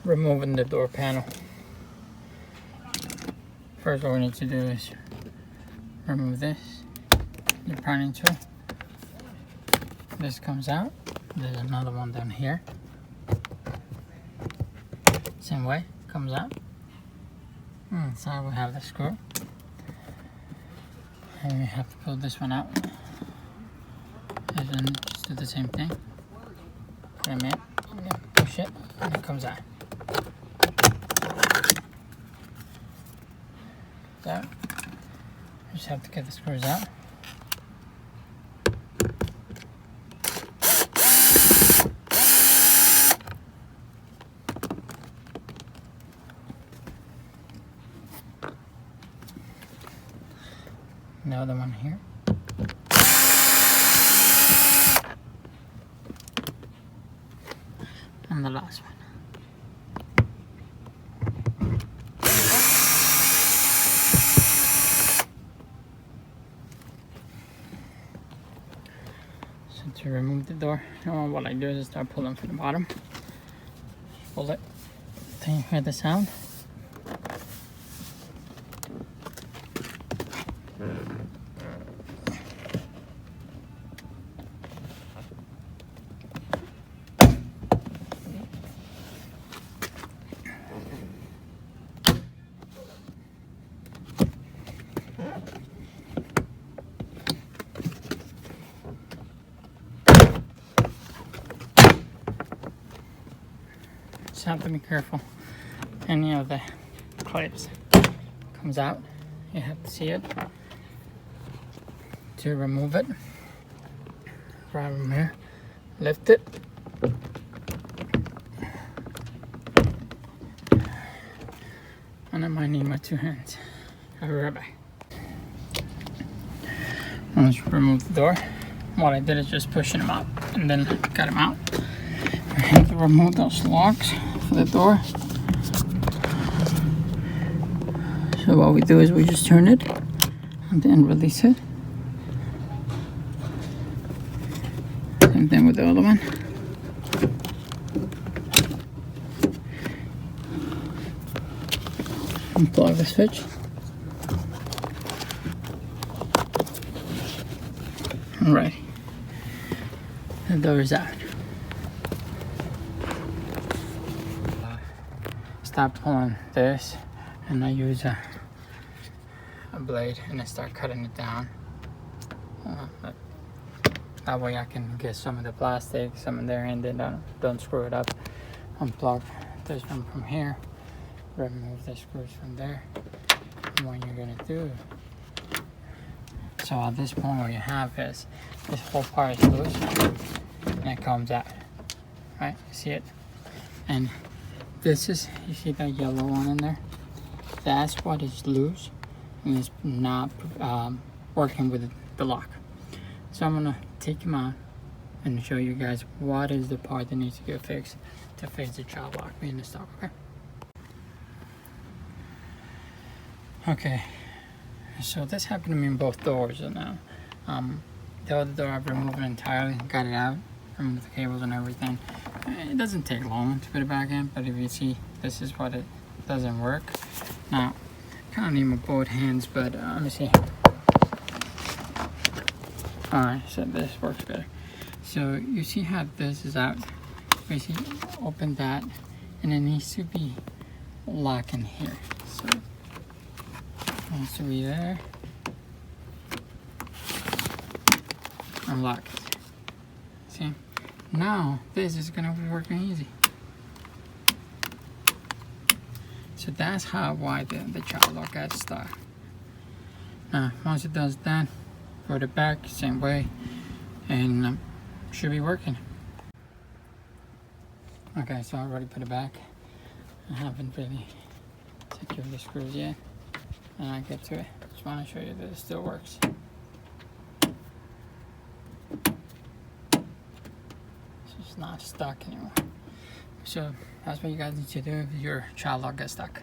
removing the door panel. First, what we need to do is remove this, the prying tool. This comes out. There's another one down here. Same way, comes out. Inside we have the screw. And we have to pull this one out. And then just do the same thing. Put them in, and then push it, and it comes out. So, just have to get the screws out. Another one here. And the last one. So to remove the door, what I do is start pulling from the bottom. Pull it till you hear the sound. Just have to be careful. Any of the clips comes out, you have to see it. To remove it, grab them here, lift it, and I might need my 2 hands. I'll be right back. Once you remove the door, what I did is just pushing them out and then got them out. I have to remove those locks for the door. So what we do is we just turn it and then release it. Same thing with the other one. Unplug the switch. Alright. The door is out. Stop pulling this, and I use a blade and I start cutting it down. That way I can get some of the plastic, some in there, and then don't screw it up. Unplug this one from here, remove the screws from there. And what you're gonna do, so at this point what you have is this whole part is loose and it comes out, right? You see it? And this is, you see that yellow one in there? That's what is loose and it's not working with the lock. So I'm gonna take them out and show you guys what is the part that needs to get fixed to fix the child lock being the stock, okay? Okay, so this happened to me in both doors now. The other door I've removed it entirely, got it out, removed the cables and everything. It doesn't take long to put it back in, but if you see, this is what it doesn't work. Now, I kind of need my both hands, but let me see. Alright, so this works better. So you see how this is out. Basically, open that, and it needs to be locked in here. So it needs to be there. Unlock it. See? Now this is gonna be working easy. So that's why the child lock got stuck. Now once it does that, put it back same way, and should be working. Okay, so I already put it back. I haven't really secured the screws yet, and I get to it. Just want to show you that it still works. It's not stuck anymore. So that's what you guys need to do if your child lock gets stuck.